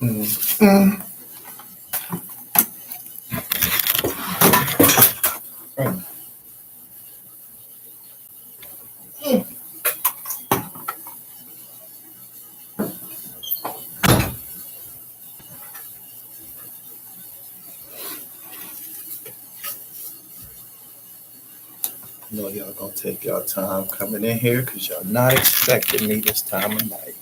Mm. I know y'all gonna take y'all time coming in here because y'all not expecting me this time of night.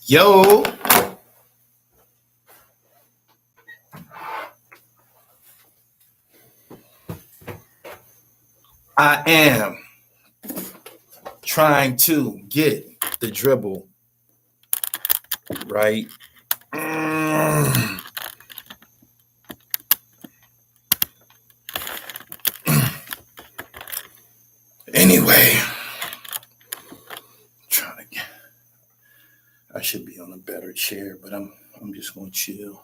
Yo, I am trying to get the dribble right. Anyway, trying to get. I should be on a better chair, but I'm just gonna chill.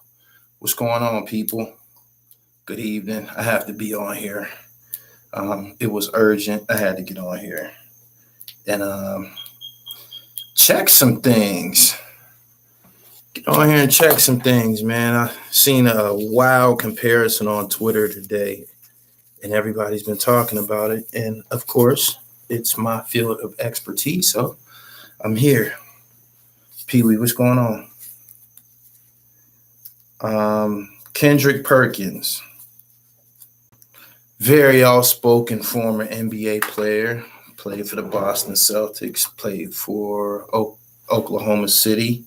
What's going on, people? Good evening. I have to be on here. It was urgent. I had to get on here and check some things. Get on here and check some things, man. I seen a wild comparison on Twitter today, and everybody's been talking about it. And of course, it's my field of expertise, so I'm here. Pee Wee, what's going on? Kendrick Perkins, very outspoken former NBA player, played for the Boston Celtics, played for Oklahoma City.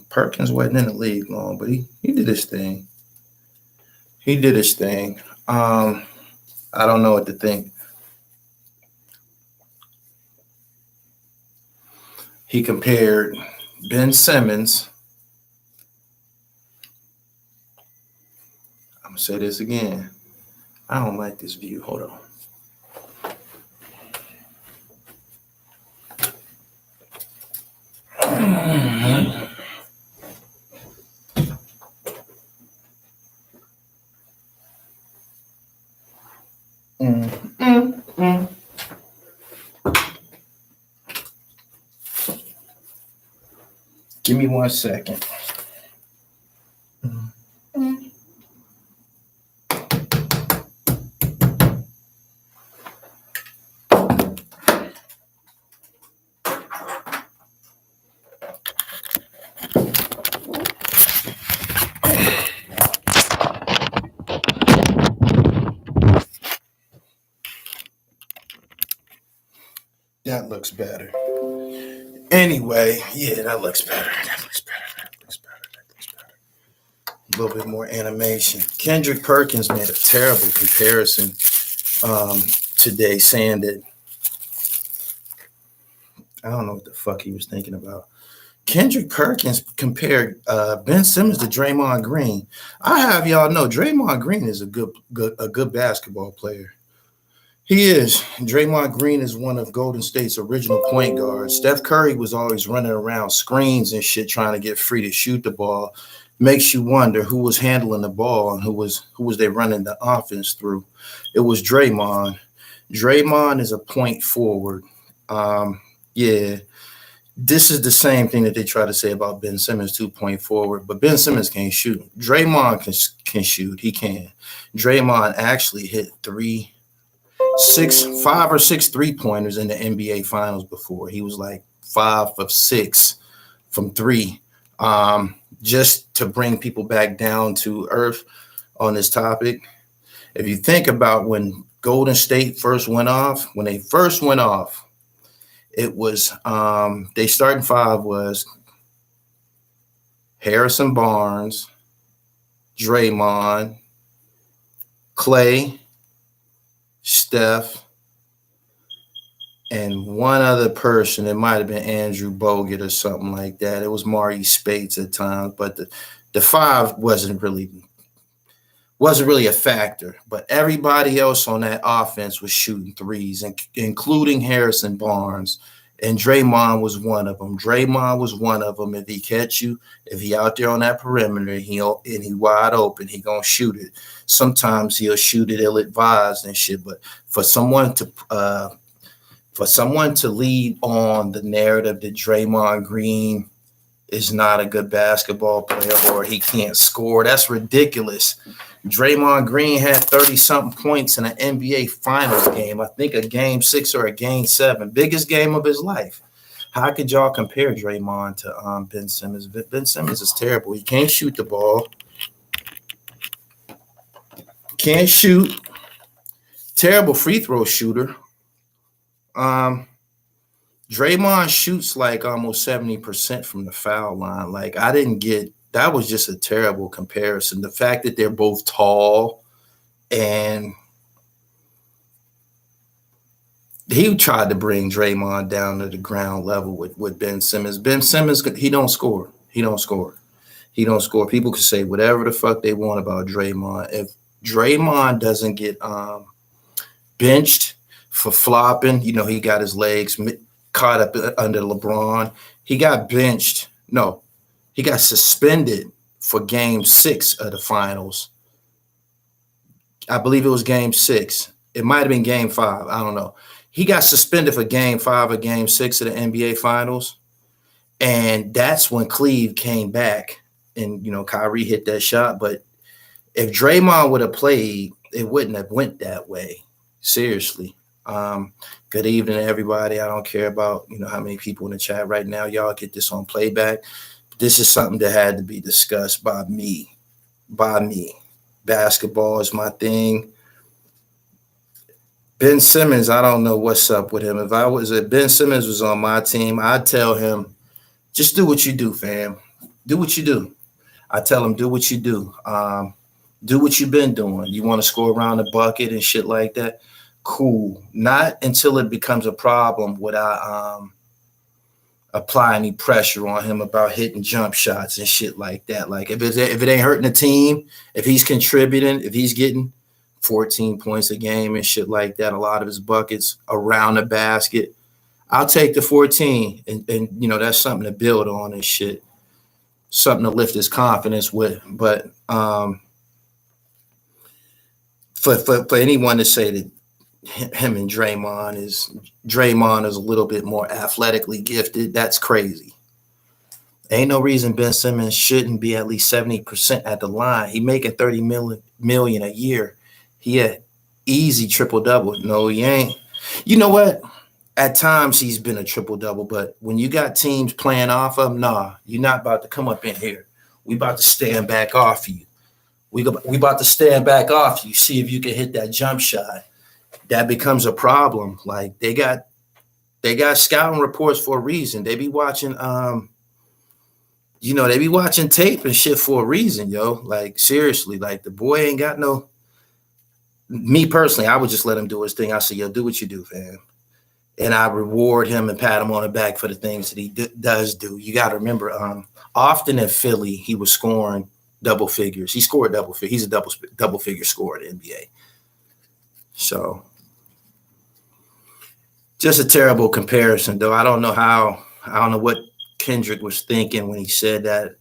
Perkins wasn't in the league long, but he did his thing. He did his thing. I don't know what to think. He compared Ben Simmons. I'm going to say this again. I don't like this view. Hold on. Give me 1 second. That looks better. Anyway, yeah, that looks better. That looks better. A little bit more animation. Kendrick Perkins made a terrible comparison today, saying that I don't know what the fuck he was thinking about. Kendrick Perkins compared Ben Simmons to Draymond Green. I have y'all know Draymond Green is a good basketball player. He is. Draymond Green is one of Golden State's original point guards. Steph Curry was always running around screens and shit trying to get free to shoot the ball. Makes you wonder who was handling the ball and who was they running the offense through. It was Draymond. Draymond is a point forward. Yeah. This is the same thing that they try to say about Ben Simmons, 2-point forward, but Ben Simmons can't shoot. Draymond can shoot. He can. Draymond actually hit 5 or 6 3-pointers in the NBA Finals before. He was like 5 of 6 from 3. Just to bring people back down to earth on this topic, if you think about when Golden State first went off, it was they starting 5 was Harrison Barnes, Draymond, Clay, Steph, and one other person. It might have been Andrew Bogut or something like that. It was Marty Spates at times, but the 5 wasn't really a factor. But everybody else on that offense was shooting threes, including Harrison Barnes And Draymond was one of them. Draymond was one of them. If he catch you, if he out there on that perimeter, and he wide open, he gonna shoot it. Sometimes he'll shoot it ill-advised and shit. But for someone to lead on the narrative that Draymond Green is not a good basketball player or he can't score, that's ridiculous. Draymond Green had 30-something points in an NBA Finals game. I think a Game 6 or a Game 7. Biggest game of his life. How could y'all compare Draymond to Ben Simmons? Ben Simmons is terrible. He can't shoot the ball. Can't shoot. Terrible free throw shooter. Draymond shoots like almost 70% from the foul line. Like, I didn't get – that was just a terrible comparison. The fact that they're both tall, and he tried to bring Draymond down to the ground level with Ben Simmons. Ben Simmons, he don't score. He don't score. People can say whatever the fuck they want about Draymond. If Draymond doesn't get benched for flopping, you know, he got his legs caught up under LeBron. He got benched. No, he got suspended for Game 6 of the finals. I believe it was Game 6. It might have been Game 5. I don't know. He got suspended for Game 5 or Game 6 of the NBA Finals. And that's when Cleve came back and, you know, Kyrie hit that shot. But if Draymond would have played, it wouldn't have went that way. Seriously. Good evening, everybody. I don't care about, you know, how many people in the chat right now. Y'all get this on playback. This is something that had to be discussed by me. Basketball is my thing. Ben Simmons, I don't know what's up with him. If Ben Simmons was on my team, I'd tell him, just do what you do, fam. Do what you do. I tell him, do what you do. Do what you've been doing. You want to score around the bucket and shit like that? Cool. Not until it becomes a problem would I apply any pressure on him about hitting jump shots and shit like that. Like, if it ain't hurting the team, if he's contributing, if he's getting 14 points a game and shit like that, a lot of his buckets around the basket, I'll take the 14. And you know, that's something to build on and shit. Something to lift his confidence with. But for anyone to say that him and Draymond is a little bit more athletically gifted, that's crazy. Ain't no reason Ben Simmons shouldn't be at least 70% at the line. He making $30 million a year. He had easy triple-double. No, he ain't. You know what? At times he's been a triple-double, but when you got teams playing off of him, nah, you're not about to come up in here. We about to stand back off you. We about to stand back off you, see if you can hit that jump shot. That becomes a problem. Like, they got scouting reports for a reason. They be watching they be watching tape and shit for a reason, yo. Like, seriously, like, the boy ain't got no. Me personally, I would just let him do his thing. I say, yo, do what you do, fam. And I reward him and pat him on the back for the things that he does do. You got to remember, often in Philly, he was scoring double figures. He scored double figures. He's a double figure scorer in the NBA. So, just a terrible comparison, though. I don't know what Kendrick was thinking when he said that.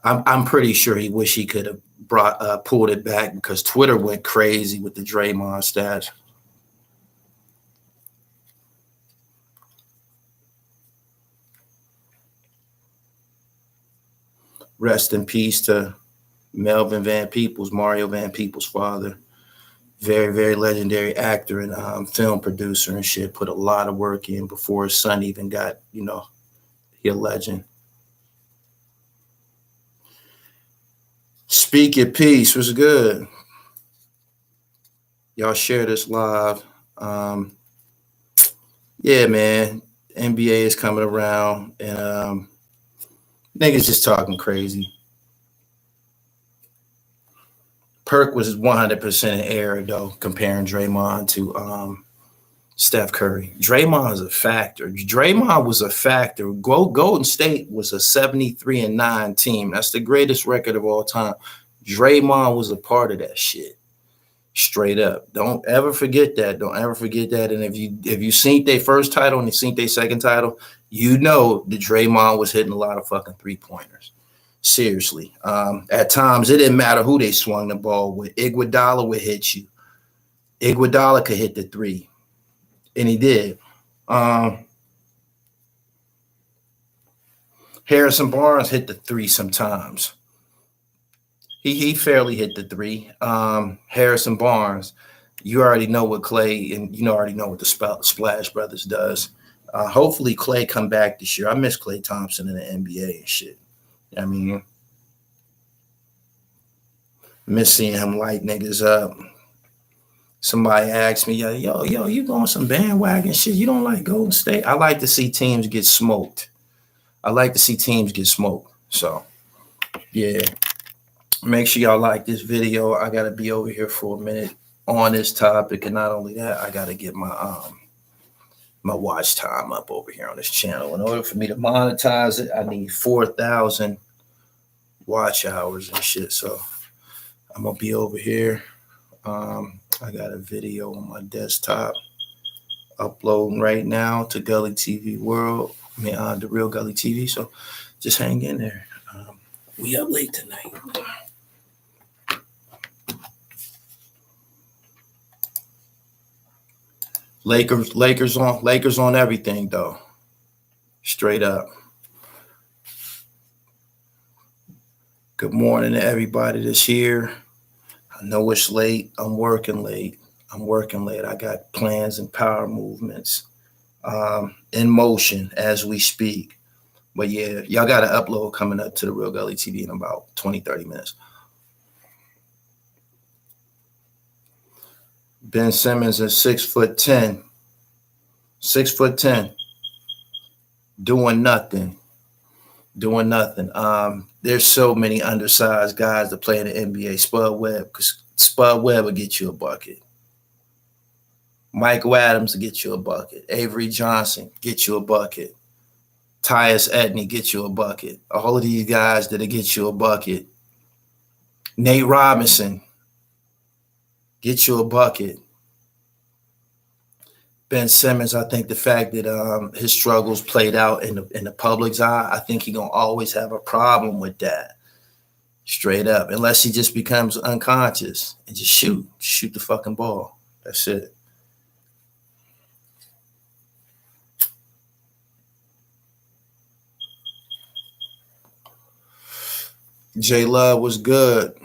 I'm pretty sure he wish he could have pulled it back, because Twitter went crazy with the Draymond stats. Rest in peace to Melvin Van Peebles, Mario Van Peebles' father. Very, very legendary actor and film producer and shit. Put a lot of work in before his son even got, he a legend. Speak your piece was good. Y'all share this live. Yeah, man. NBA is coming around, and niggas just talking crazy. Perk was 100% in error, though, comparing Draymond to Steph Curry. Draymond is a factor. Draymond was a factor. Golden State was a 73-9 team. That's the greatest record of all time. Draymond was a part of that shit. Straight up. Don't ever forget that. Don't ever forget that. And if you seen their first title and you seen their second title, you know that Draymond was hitting a lot of fucking 3-pointers. Seriously. At times, it didn't matter who they swung the ball with. Iguodala would hit you. Iguodala could hit the three. And he did. Harrison Barnes hit the three sometimes. He fairly hit the three. Harrison Barnes, you already know what Clay and you already know what the Splash Brothers does. Hopefully Clay come back this year. I miss Klay Thompson in the NBA and shit. I mean, miss seeing him light niggas up. Somebody asked me, yo, you going some bandwagon shit? You don't like Golden State? I like to see teams get smoked. So, yeah. Make sure y'all like this video. I got to be over here for a minute on this topic. And not only that, I got to get my my watch time up over here on this channel. In order for me to monetize it, I need 4,000 watch hours and shit. So I'm going to be over here. I got a video on my desktop uploading right now to Gully TV World. The real Gully TV. So just hang in there. We up late tonight. Lakers on everything though. Straight up. Good morning to everybody that's here. I know it's late. I'm working late. I got plans and power movements in motion as we speak. But yeah, y'all got an upload coming up to the Real Gully TV in about 20-30 minutes. Ben Simmons is 6'10", 6'10", doing nothing. There's so many undersized guys that play in the NBA. Spud Webb, because Spud Webb will get you a bucket. Michael Adams will get you a bucket. Avery Johnson get you a bucket. Tyus Edney get you a bucket. All of these guys that'll get you a bucket. Nate Robinson get you a bucket. Ben Simmons, I think the fact that his struggles played out in the public's eye, I think he's going to always have a problem with that. Straight up. Unless he just becomes unconscious and just shoot the fucking ball. That's it. J Love was good.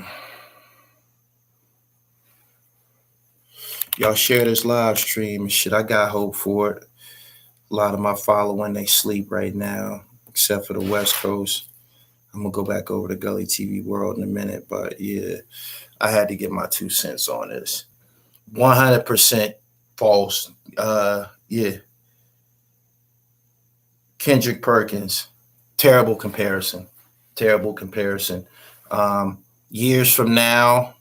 Y'all share this live stream and shit. I got hope for it. A lot of my following, they sleep right now, except for the West Coast. I'm going to go back over to Gully TV World in a minute. But yeah, I had to get my 2 cents on this. 100% false. Yeah. Kendrick Perkins. Terrible comparison. Years from now,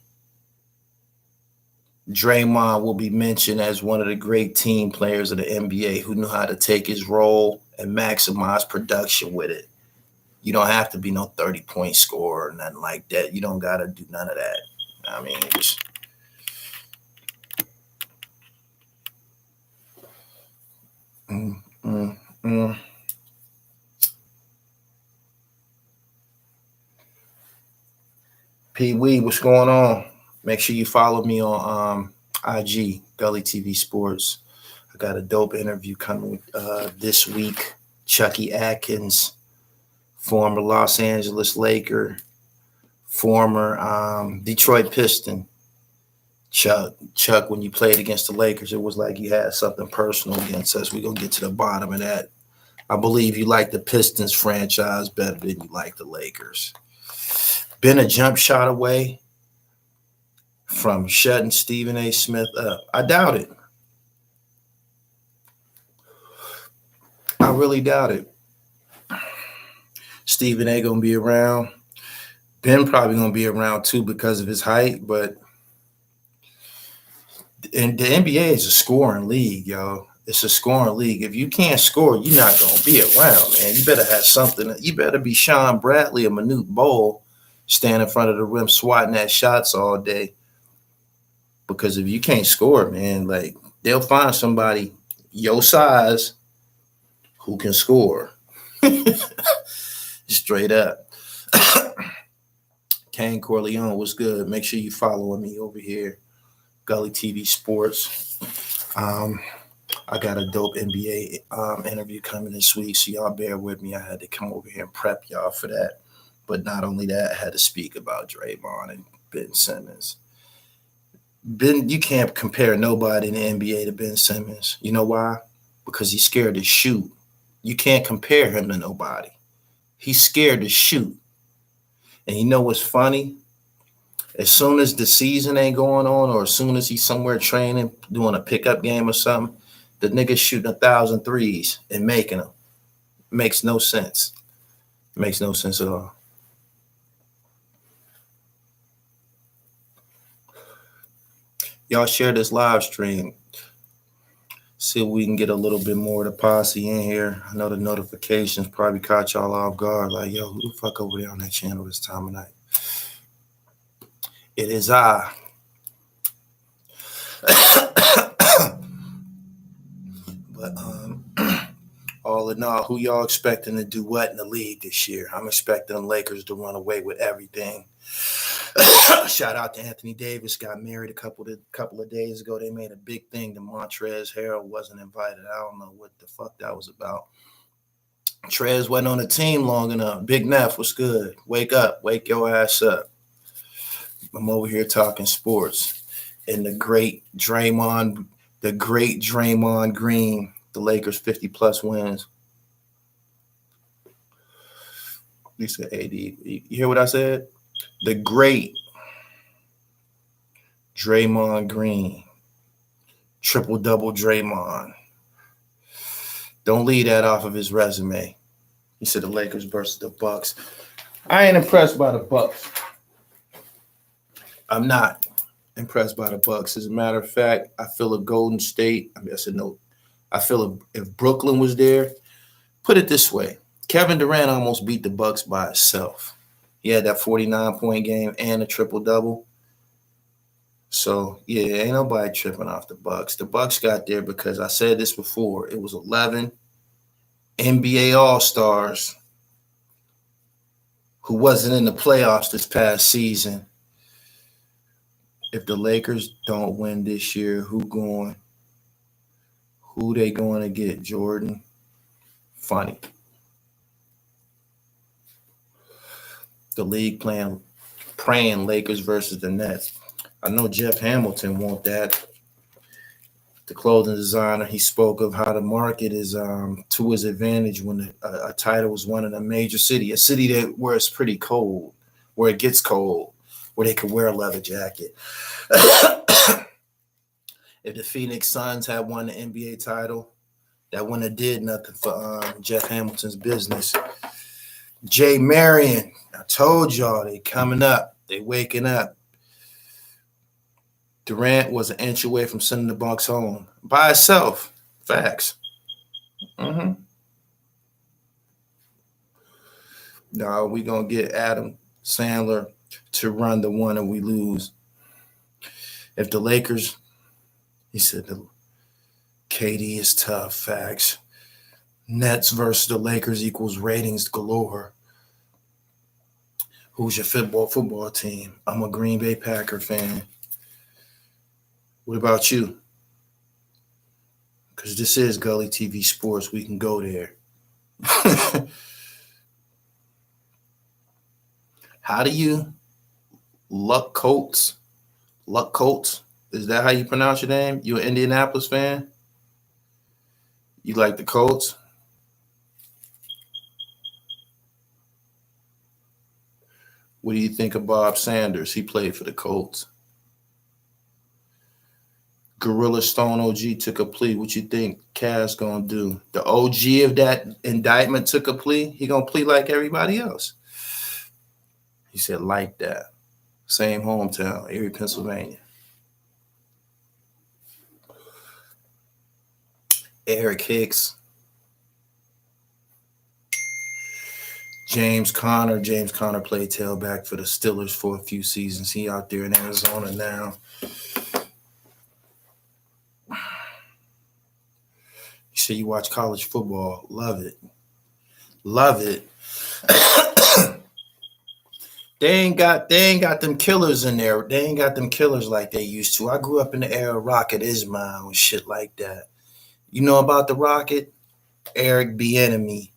Draymond will be mentioned as one of the great team players of the NBA who knew how to take his role and maximize production with it. You don't have to be no 30-point scorer or nothing like that. You don't got to do none of that. I mean, just Pee Wee, what's going on? Make sure you follow me on IG, Gully TV Sports. I got a dope interview coming this week. Chucky Atkins, former Los Angeles Laker, former Detroit Piston. Chuck, when you played against the Lakers, it was like you had something personal against us. We're going to get to the bottom of that. I believe you like the Pistons franchise better than you like the Lakers. Been a jump shot away from shutting Stephen A. Smith up. I doubt it. I really doubt it. Stephen A. going to be around. Ben probably going to be around too because of his height, but and the NBA is a scoring league, yo. It's a scoring league. If you can't score, you're not going to be around, man. You better have something. You better be Sean Bradley or Manute Bol, stand in front of the rim swatting at shots all day. Because if you can't score, man, like they'll find somebody your size who can score. Straight up. Kane Corleone, what's good? Make sure you following me over here. Gully TV Sports. I got a dope NBA interview coming this week, so y'all bear with me. I had to come over here and prep y'all for that. But not only that, I had to speak about Draymond and Ben Simmons. You can't compare nobody in the NBA to Ben Simmons. You know why? Because he's scared to shoot. You can't compare him to nobody. He's scared to shoot. And you know what's funny? As soon as the season ain't going on, or as soon as he's somewhere training, doing a pickup game or something, the nigga's shooting 1,000 threes and making them. Makes no sense. Makes no sense at all. Y'all share this live stream. See if we can get a little bit more of the posse in here. I know the notifications probably caught y'all off guard. Like, yo, who the fuck over there on that channel this time of night? It is I. But all in all, who y'all expecting to do what in the league this year? I'm expecting the Lakers to run away with everything. Shout out to Anthony Davis. Got married a couple of days ago. They made a big thing. The Montrezl Harrell wasn't invited. I don't know what the fuck that was about. Trez wasn't on the team long enough. Big Neff, what's good? Wake up. Wake your ass up. I'm over here talking sports. And the great Draymond Green, the Lakers 50-plus wins. You said AD. You hear what I said? The great Draymond Green. Triple-double Draymond. Don't leave that off of his resume. He said the Lakers versus the Bucks. I ain't impressed by the Bucks. I'm not impressed by the Bucks. As a matter of fact, I feel a Golden State. I feel if Brooklyn was there, put it this way. Kevin Durant almost beat the Bucks by himself. He had that 49-point game and a triple-double. So, yeah, ain't nobody tripping off the Bucks. The Bucks got there because I said this before. It was 11 NBA All-Stars who wasn't in the playoffs this past season. If the Lakers don't win this year, who they going to get, Jordan? Funny. The league praying Lakers versus the Nets. I know Jeff Hamilton want that. The clothing designer, he spoke of how the market is to his advantage when a title is won in a major city, a city where it's pretty cold, where it gets cold, where they could wear a leather jacket. If the Phoenix Suns had won the NBA title, that wouldn't have did nothing for Jeff Hamilton's business. Jay Marion, I told y'all they coming up. They waking up. Durant was an inch away from sending the Bucks home by itself. Facts. No, we going to get Adam Sandler to run the one and we lose. If the Lakers, he said, KD is tough. Facts. Nets versus the Lakers equals ratings galore. Who's your football team? I'm a Green Bay Packer fan. What about you? Because this is Gully TV Sports. We can go there. How do you Luck Colts? Is that how you pronounce your name? You an Indianapolis fan? You like the Colts? What do you think of Bob Sanders? He played for the Colts. Gorilla Stone OG took a plea. What you think Cass gonna do? The OG of that indictment took a plea. He gonna plea like everybody else. He said like that. Same hometown, Erie, Pennsylvania. Eric Hicks. James Conner played tailback for the Steelers for a few seasons. He out there in Arizona now. Shit, you watch college football. Love it. Love it. They ain't got them killers in there. They ain't got them killers like they used to. I grew up in the era of Rocket Ismail and shit like that. You know about the Rocket? Eric Bieniemy,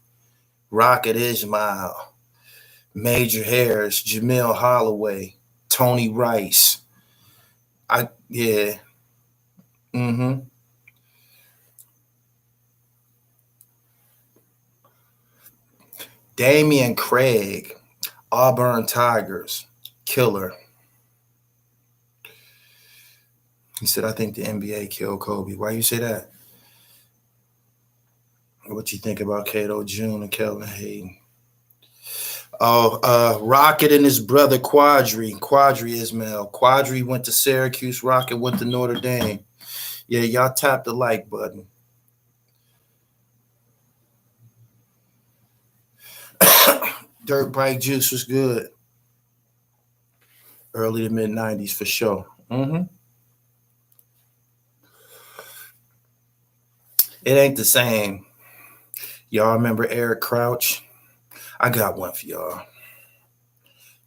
Rocket Ismail, Major Harris, Jamil Holloway, Tony Rice. Yeah. Mm-hmm. Damian Craig, Auburn Tigers, killer. He said, I think the NBA killed Kobe. Why you say that? What you think about Cato June and Kelvin Hayden? Oh, Rocket and his brother Quadri Ismail. Quadri went to Syracuse, Rocket went to Notre Dame. Yeah, y'all tap the like button. Dirt Bike Juice was good. Early to mid 90s for sure. Mm-hmm. It ain't the same. Y'all remember Eric Crouch? I got one for y'all.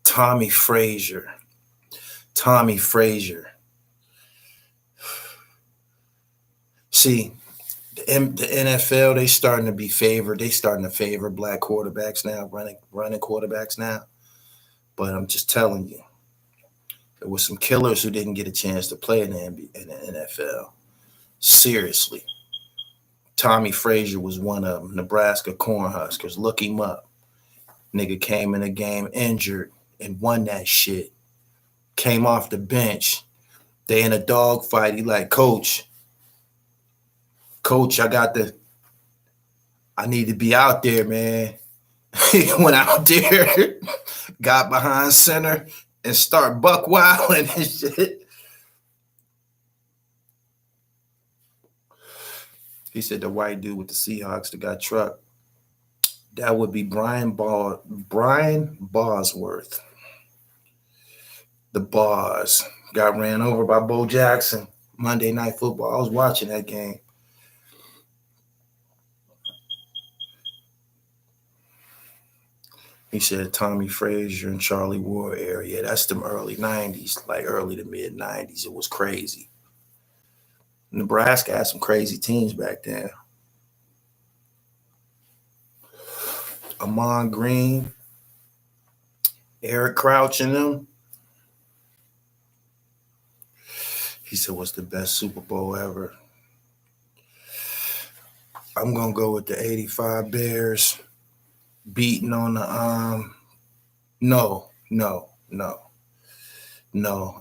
Tommy Frazier. Tommy Frazier. See, the NFL, they starting to be favored. They starting to favor black quarterbacks now, running quarterbacks now. But I'm just telling you, there was some killers who didn't get a chance to play in the NFL. Seriously. Tommy Frazier was one of them. Nebraska Cornhuskers. Look him up. Nigga came in the game injured and won that shit. Came off the bench. They in a dog fight. He like, Coach, I need to be out there, man. He went out there, got behind center, and start buck wilding and shit. He said the white dude with the Seahawks that got trucked. That would be Brian Bosworth. The Boss got ran over by Bo Jackson. Monday Night Football. I was watching that game. He said Tommy Frazier and Charlie Ward area. That's them early 90s, like early to mid 90s. It was crazy. Nebraska had some crazy teams back then. Amon Green, Eric Crouch and them. He said, what's the best Super Bowl ever? I'm going to go with the 85 Bears beating on the No,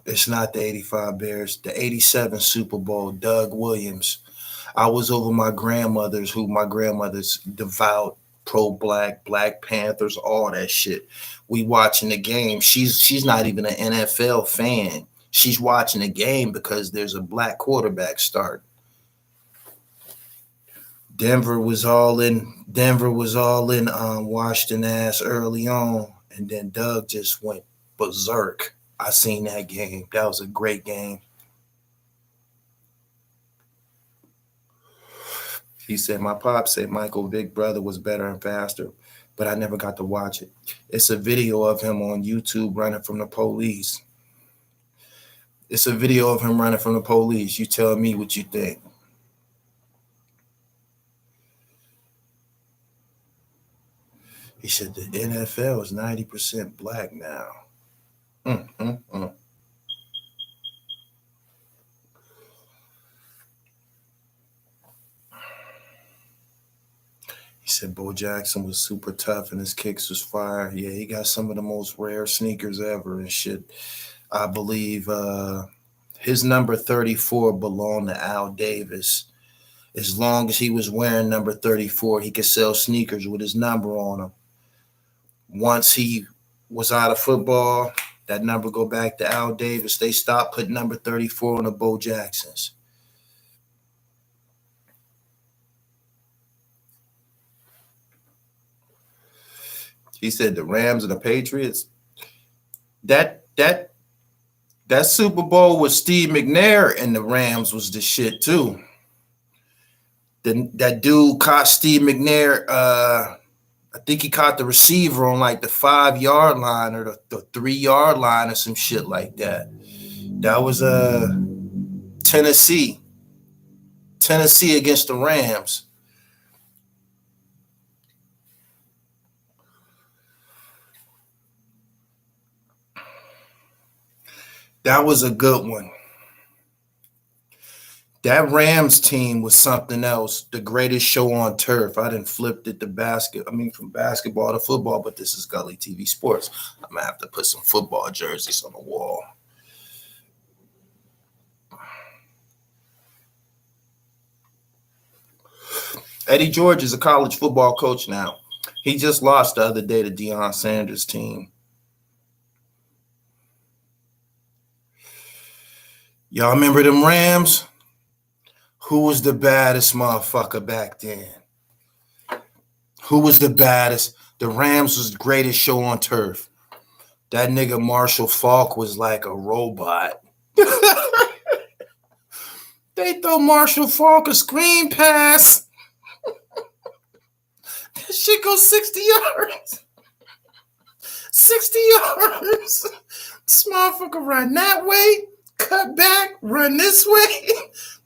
it's not the 85 Bears. The 87 Super Bowl, Doug Williams. I was over my grandmother's devout, pro-black, Black Panthers, all that shit. We watching the game. She's not even an NFL fan. She's watching the game because there's a black quarterback start. Denver was all in Washington ass early on, and then Doug just went berserk. I seen that game. That was a great game. He said, my pop said Michael Big Brother was better and faster, but I never got to watch it. It's a video of him on YouTube running from the police. You tell me what you think. He said the NFL is 90% black now. He said Bo Jackson was super tough and his kicks was fire. Yeah, he got some of the most rare sneakers ever and shit. I believe his number 34 belonged to Al Davis. As long as he was wearing number 34, he could sell sneakers with his number on them. Once he was out of football, that number go back to Al Davis. They stopped putting number 34 on the Bo Jacksons. He said the Rams and the Patriots. That Super Bowl with Steve McNair and the Rams was the shit too. That dude caught Steve McNair. I think he caught the receiver on like the 5-yard line or the 3-yard line or some shit like that. That was Tennessee. Tennessee against the Rams. That was a good one. That Rams team was something else. The greatest show on turf. I didn't flip it to from basketball to football, but this is Gully TV Sports. I'm gonna have to put some football jerseys on the wall. Eddie George is a college football coach now. He just lost the other day to Deion Sanders' team. Y'all remember them Rams? Who was the baddest motherfucker back then? Who was the baddest? The Rams was the greatest show on turf. That nigga Marshall Faulk was like a robot. They throw Marshall Faulk a screen pass. That shit goes 60 yards. 60 yards. This motherfucker run that way, cut back, run this way,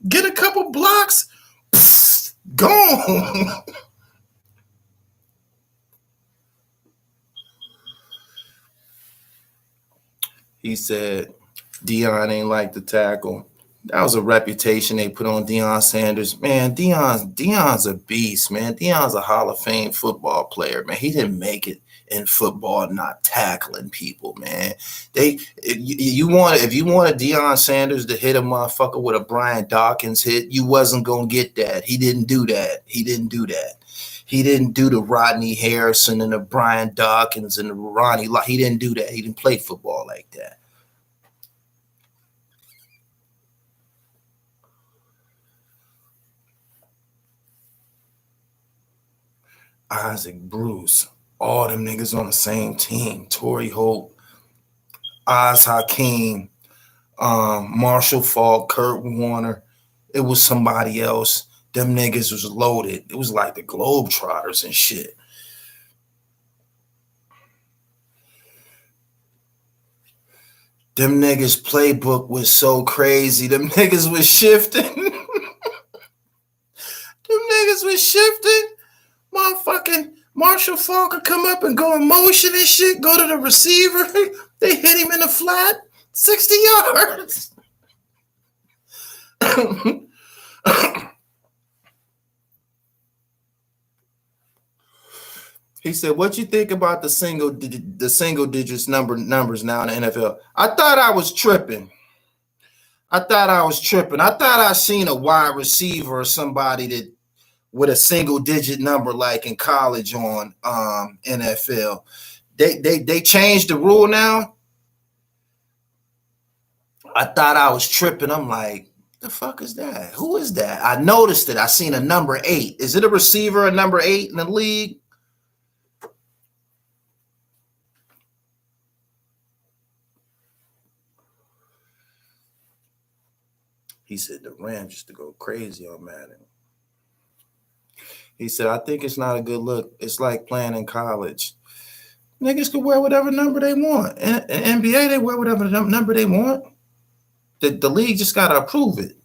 get a couple blocks, psst, gone. He said Deion ain't like to tackle. That was a reputation they put on Deion Sanders. Man, Deion's a beast, man. Deion's a Hall of Fame football player, man. He didn't make it in football not tackling people, man. If you wanted Deion Sanders to hit a motherfucker with a Brian Dawkins hit, you wasn't gonna get that. He didn't do that. He didn't do the Rodney Harrison and the Brian Dawkins and the Ronnie. He didn't do that. He didn't play football like that. Isaac Bruce, all them niggas on the same team. Torrey Holt, Oz Hakeem, Marshall Faulk, Kurt Warner. It was somebody else. Them niggas was loaded. It was like the Globetrotters and shit. Them niggas playbook was so crazy. Them niggas was shifting. Motherfucking Marshall Faulk could come up and go in motion and shit, go to the receiver. They hit him in the flat, 60 yards. He said, "What you think about the single digits numbers now in the NFL?" I thought I was tripping. I thought I seen a wide receiver or somebody that with a single digit number like in college on NFL. They changed the rule now. I thought I was tripping. I'm like, the fuck is that? Who is that? I noticed it. I seen a number 8. Is it a receiver, a number 8 in the league? He said the Rams used to go crazy on Madden. He said, I think it's not a good look. It's like playing in college. Niggas can wear whatever number they want. In NBA, they wear whatever number they want. The league just got to approve it.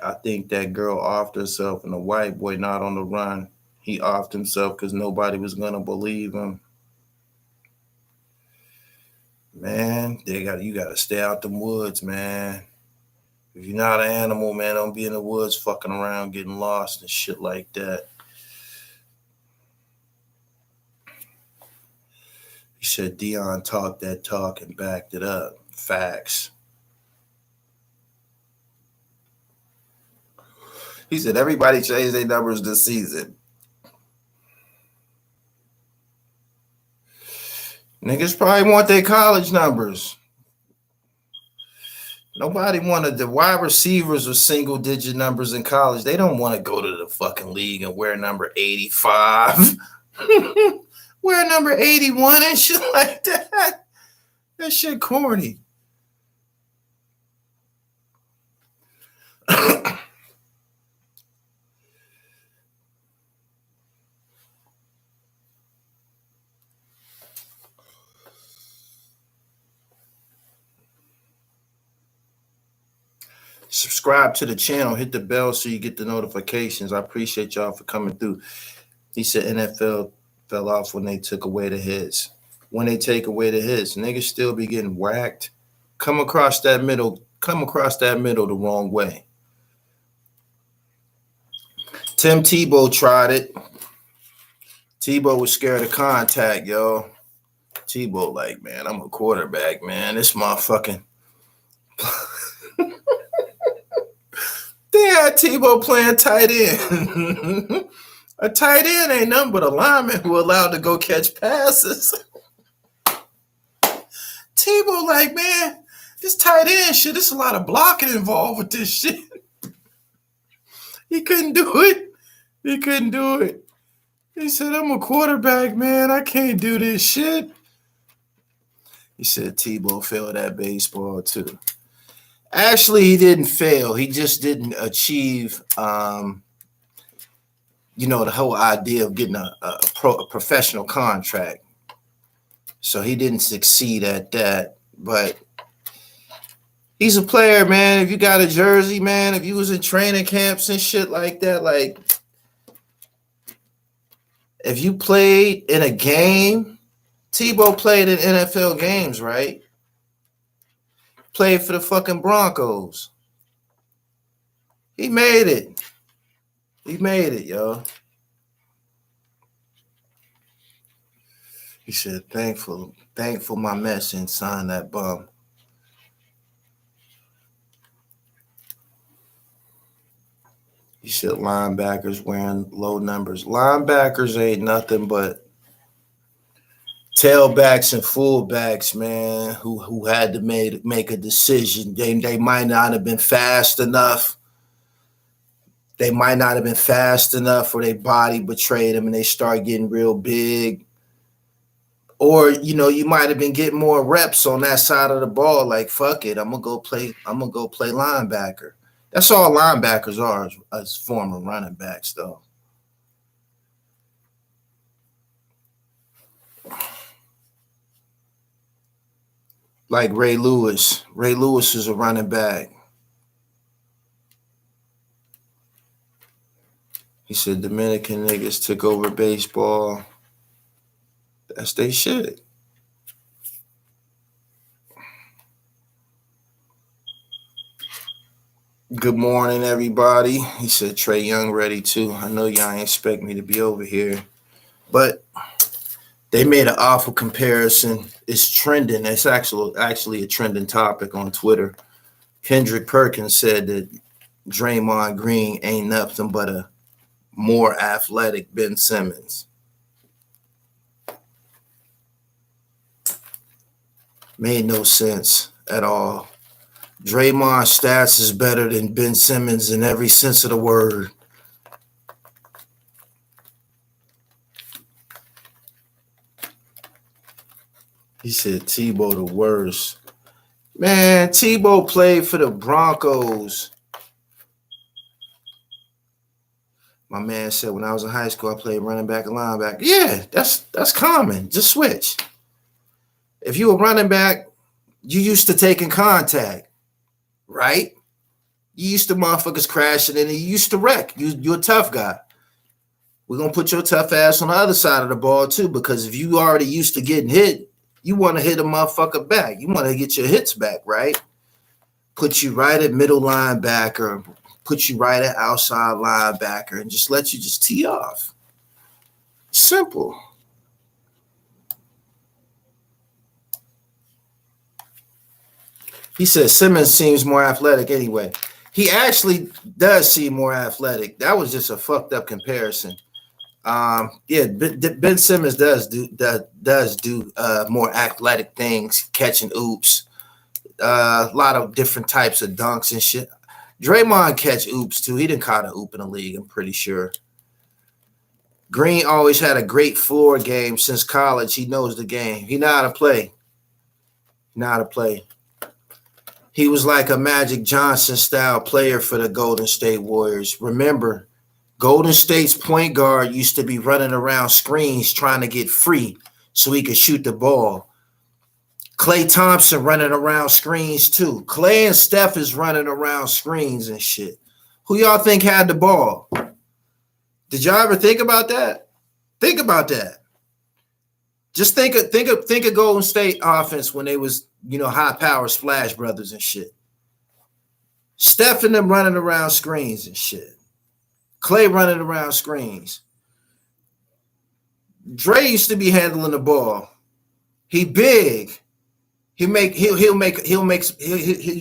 I think that girl offed herself and the white boy not on the run. He offed himself because nobody was going to believe him. Man, you got to stay out them woods, man. If you're not an animal, man, don't be in the woods fucking around getting lost and shit like that. He said Deion talked that talk and backed it up. Facts. He said everybody changed their numbers this season. Niggas probably want their college numbers. Nobody wanted the wide receivers with single digit numbers in college. They don't want to go to the fucking league and wear number 85. Wear number 81 and shit like that. That shit corny. Subscribe to the channel, hit the bell so you get the notifications. I appreciate y'all for coming through. He said NFL fell off when they took away the hits. When they take away the hits, niggas still be getting whacked. Come across that middle the wrong way. Tim Tebow tried it. Tebow was scared of contact, yo. Tebow like, man, I'm a quarterback, man. This motherfucking they had Tebow playing tight end. A tight end ain't nothing but a lineman who allowed to go catch passes. Tebow like, man, this tight end shit, there's a lot of blocking involved with this shit. He couldn't do it. He said, I'm a quarterback, man. I can't do this shit. He said Tebow failed at baseball too. Actually, he didn't fail. He just didn't achieve, the whole idea of getting a professional contract. So he didn't succeed at that. But he's a player, man. If you got a jersey, man, if you was in training camps and shit like that, like if you played in a game, Tebow played in NFL games, right? Played for the fucking Broncos. He made it. Yo. He said, thankful my Mets and signed that bum. He said linebackers wearing low numbers. Linebackers ain't nothing but tailbacks and fullbacks, man, who had to make a decision. They might not have been fast enough. Or their body betrayed them and they start getting real big. Or, you might have been getting more reps on that side of the ball. Like, fuck it, I'm gonna go play linebacker. That's all linebackers are as former running backs, though. Like Ray Lewis. Ray Lewis is a running back. He said Dominican niggas took over baseball. That's they shit. Good morning, everybody. He said Trey Young ready too. I know y'all ain't expect me to be over here, but they made an awful comparison. It's trending. It's actually a trending topic on Twitter. Kendrick Perkins said that Draymond Green ain't nothing but a more athletic Ben Simmons. Made no sense at all. Draymond's stats is better than Ben Simmons in every sense of the word. He said Tebow the worst. Man, Tebow played for the Broncos. My man said when I was in high school, I played running back and linebacker. Yeah, that's common. Just switch. If you were running back, you used to taking contact, right? You used to motherfuckers crashing and you used to wreck. You're a tough guy. We're going to put your tough ass on the other side of the ball too, because if you already used to getting hit, you want to hit a motherfucker back. You want to get your hits back, right? Put you right at middle linebacker, put you right at outside linebacker, and just let you just tee off. Simple. He said Simmons seems more athletic anyway. He actually does seem more athletic. That was just a fucked up comparison. Ben Simmons does do more athletic things, catching oops, a lot of different types of dunks and shit. Draymond catch oops too. He didn't caught an oop in the league, I'm pretty sure. Green always had a great floor game since college. He knows the game. He know how to play. He was like a Magic Johnson style player for the Golden State Warriors. Remember, Golden State's point guard used to be running around screens trying to get free so he could shoot the ball. Klay Thompson running around screens too. Klay and Steph is running around screens and shit. Who y'all think had the ball? Did y'all ever think about that? Think about that. Just think of Golden State offense when they was, high power Splash Brothers and shit. Steph and them running around screens and shit. Klay running around screens. Dre used to be handling the ball. He big. He'll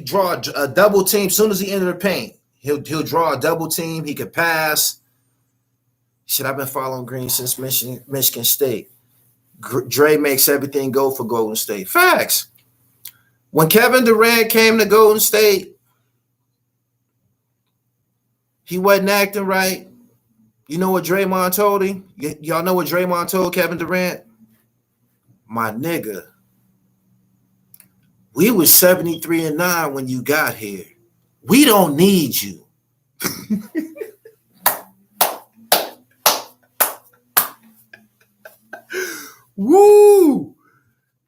draw a double team as soon as he enter the paint. He'll draw a double team. He could pass. Shit, I've been following Green since Michigan State. Dre makes everything go for Golden State. Facts. When Kevin Durant came to Golden State, he wasn't acting right. You know what Draymond told him? Y'all know what Draymond told Kevin Durant? My nigga, we was 73-9 when you got here. We don't need you. Woo!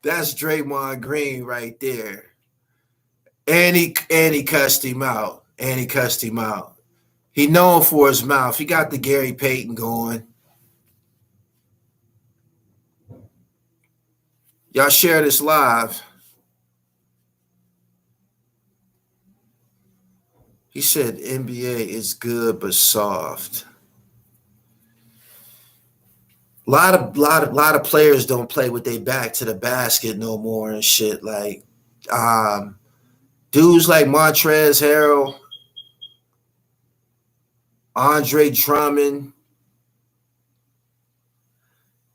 That's Draymond Green right there. And he cussed him out. He known for his mouth. He got the Gary Payton going. Y'all share this live. He said NBA is good but soft. A lot of players don't play with their back to the basket no more and shit. Like dudes like Montrezl Harrell, Andre Drummond.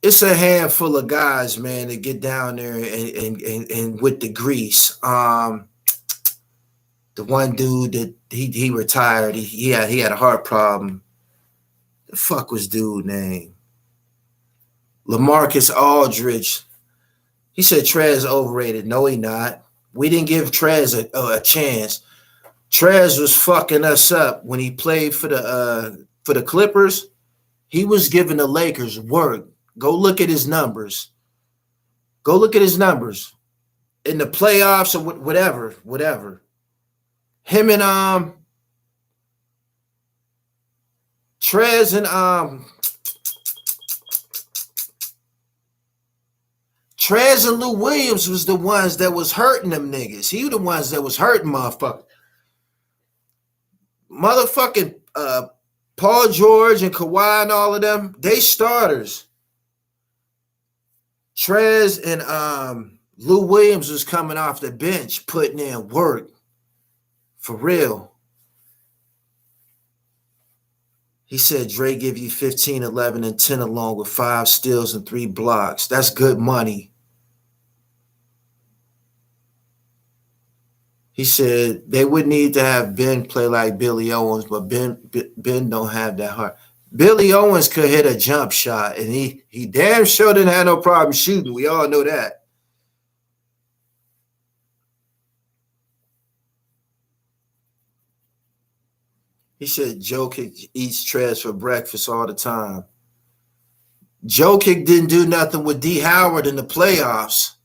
It's a handful of guys, man, that get down there and with the grease. The one dude that he retired, he had a heart problem. The fuck was dude name? LaMarcus Aldridge. He said Trez overrated. No, he not. We didn't give Trez a chance. Trez was fucking us up when he played for the Clippers. He was giving the Lakers work. Go look at his numbers. In the playoffs or whatever. Him and Trez and Trez and Lou Williams was the ones that was hurting them niggas. He was the ones that was hurting motherfuckers. Motherfucking Paul George and Kawhi and all of them, they starters. Trez and Lou Williams was coming off the bench, putting in work. For real. He said Dre give you 15, 11, and 10 along with 5 steals and 3 blocks. That's good money. He said they would need to have Ben play like Billy Owens, but Ben don't have that heart. Billy Owens could hit a jump shot, and he damn sure didn't have no problem shooting. We all know that. He said Jokic eats Trez for breakfast all the time. Jokic didn't do nothing with D. Howard in the playoffs.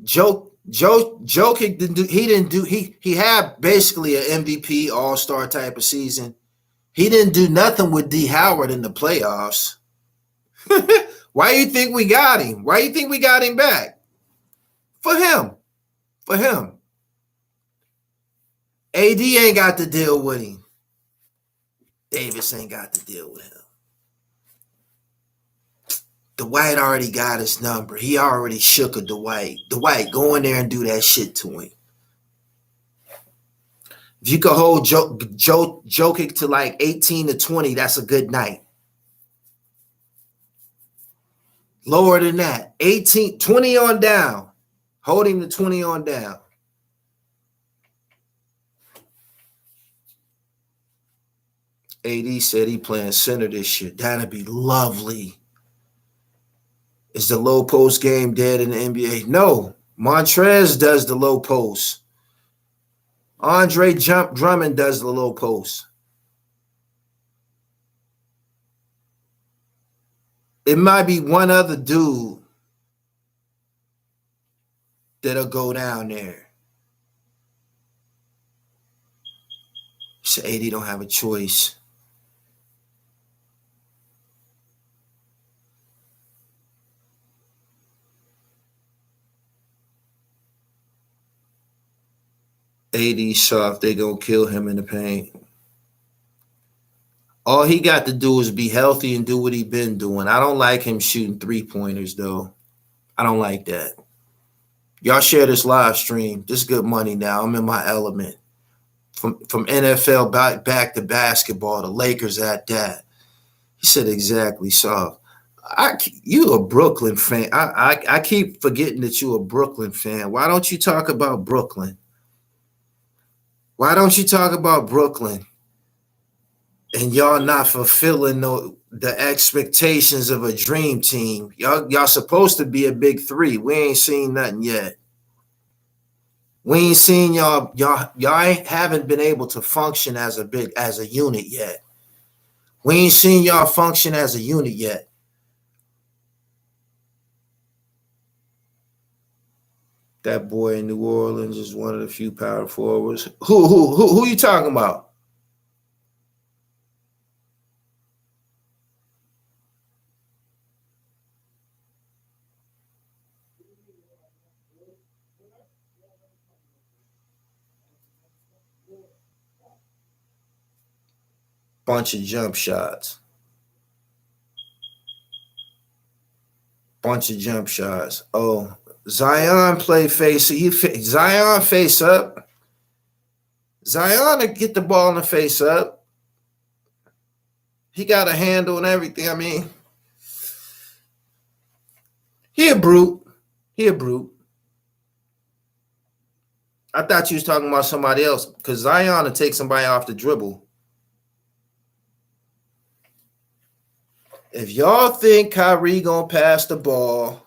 Jokic didn't do. He had basically an MVP all-star type of season. He didn't do nothing with D. Howard in the playoffs. Why do you think we got him? Why do you think we got him back? For him. AD ain't got to deal with him. Davis ain't got to deal with him. Dwight already got his number. He already shook a Dwight. Dwight, go in there and do that shit to him. If you could hold Jokic to like 18 to 20, that's a good night. Lower than that, 18, 20 on down. Hold him to 20 on down. AD said he playing center this year. That'd be lovely. Is the low post game dead in the NBA? No. Montrez does the low post. Andre Drummond does the low post. It might be one other dude that'll go down there. So AD don't have a choice. AD soft, they gonna kill him in the paint. All he got to do is be healthy and do what he been doing. I don't like him shooting 3-pointers, though. I don't like that. Y'all share this live stream. This is good money now. I'm in my element. From NFL back to basketball, the Lakers at that. He said exactly soft. You a Brooklyn fan. I keep forgetting that you a Brooklyn fan. Why don't you talk about Brooklyn? Why don't you talk about Brooklyn? And y'all not fulfilling the expectations of a dream team. Y'all supposed to be a big three. We ain't seen nothing yet. We ain't seen y'all haven't been able to function as a unit yet. We ain't seen y'all function as a unit yet. That boy in New Orleans is one of the few power forwards. Who you talking about? Bunch of jump shots. Oh, Zion play face. Zion face up. Zion to get the ball in the face up. He got a handle and everything. I mean, he a brute. I thought you was talking about somebody else because Zion to take somebody off the dribble. If y'all think Kyrie gonna pass the ball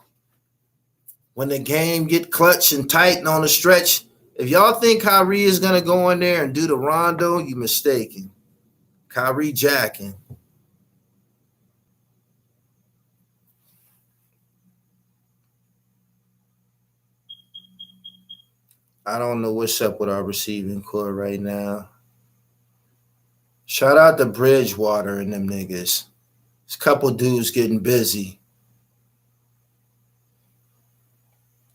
when the game get clutch and tight and on the stretch, if y'all think Kyrie is gonna go in there and do the Rondo, you mistaken. Kyrie jacking. I don't know what's up with our receiving core right now. Shout out to Bridgewater and them niggas. There's a couple dudes getting busy.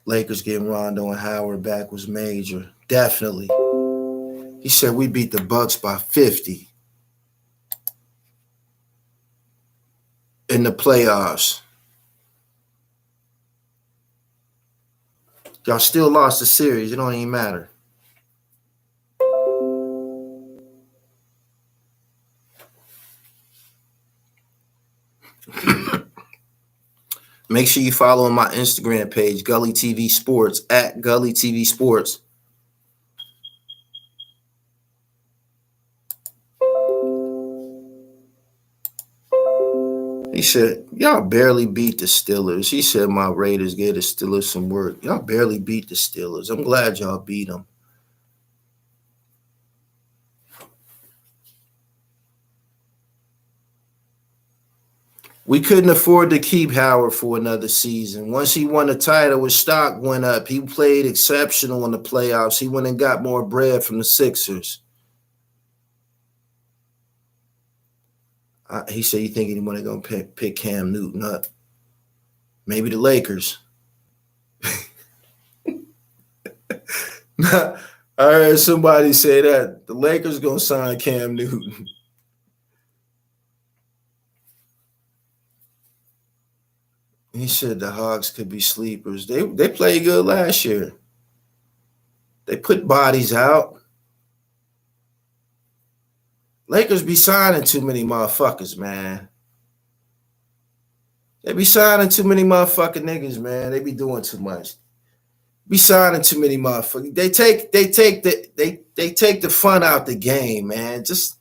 Lakers getting Rondo and Howard back was major. Definitely. He said we beat the Bucks by 50 in the playoffs. Y'all still lost the series. It don't even matter. Make sure you follow my Instagram page, Gully TV Sports, at Gully TV Sports. He said, y'all barely beat the Steelers. He said my Raiders gave the Steelers some work. Y'all barely beat the Steelers. I'm glad y'all beat them. We couldn't afford to keep Howard for another season. Once he won the title, his stock went up. He played exceptional in the playoffs. He went and got more bread from the Sixers. He said, you think anyone going to pick Cam Newton up? Maybe the Lakers. I heard somebody say that. The Lakers going to sign Cam Newton. He said the Hawks could be sleepers. They played good last year. They put bodies out. Lakers be signing too many motherfuckers, man. They be signing too many motherfucking niggas, man. They be doing too much. Be signing too many motherfuckers. They take the fun out the game, man. Just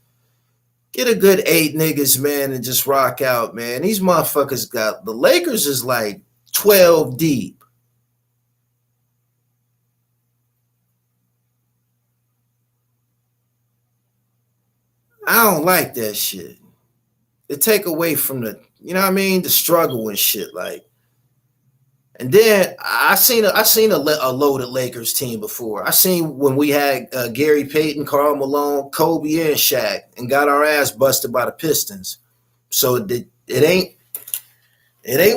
Get a good 8 niggas, man, and just rock out, man. These motherfuckers got the Lakers is like 12 deep. I don't like that shit. It take away from the, you know what I mean, the struggle and shit. Like, and then I seen a loaded Lakers team before. I seen when we had Gary Payton, Karl Malone, Kobe, and Shaq, and got our ass busted by the Pistons. So it ain't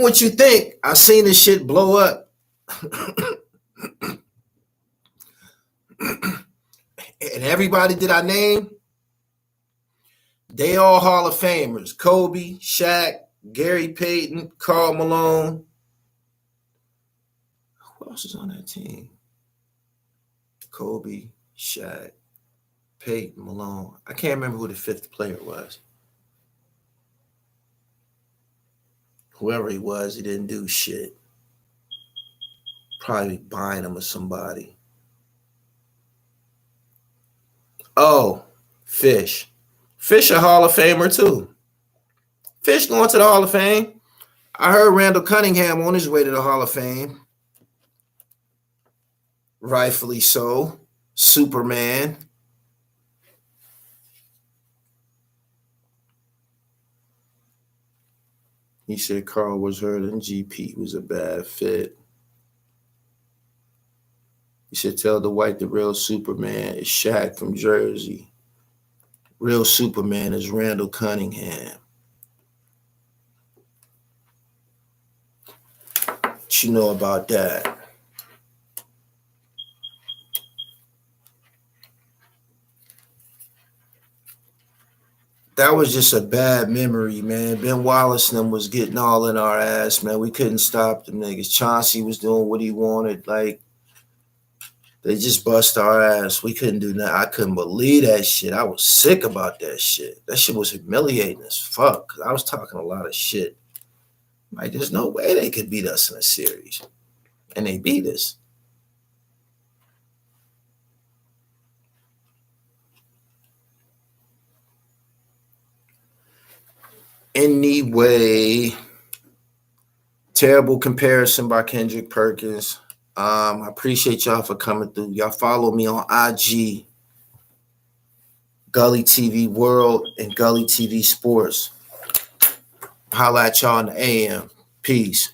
what you think. I seen this shit blow up, and everybody that I name, they all Hall of Famers. Kobe, Shaq, Gary Payton, Karl Malone. Who else is on that team? Kobe, Shaq, Peyton, Malone. I can't remember who the fifth player was. Whoever he was, he didn't do shit. Probably buying him or somebody. Oh, Fish. Fish a Hall of Famer too. Fish going to the Hall of Fame. I heard Randall Cunningham on his way to the Hall of Fame. Rightfully so. Superman. He said Carl was hurt and GP was a bad fit. He said tell the white the real Superman is Shaq from Jersey. Real Superman is Randall Cunningham. What you know about that? That was just a bad memory, man. Ben Wallace and them was getting all in our ass, man. We couldn't stop them niggas. Chauncey was doing what he wanted. Like, they just bust our ass. We couldn't do nothing. I couldn't believe that shit. I was sick about that shit. That shit was humiliating as fuck. I was talking a lot of shit. Like, there's no way they could beat us in a series. And they beat us. Anyway, terrible comparison by Kendrick Perkins. I appreciate y'all for coming through. Y'all follow me on IG, Gully TV World, and Gully TV Sports. Holla at y'all in the AM. Peace.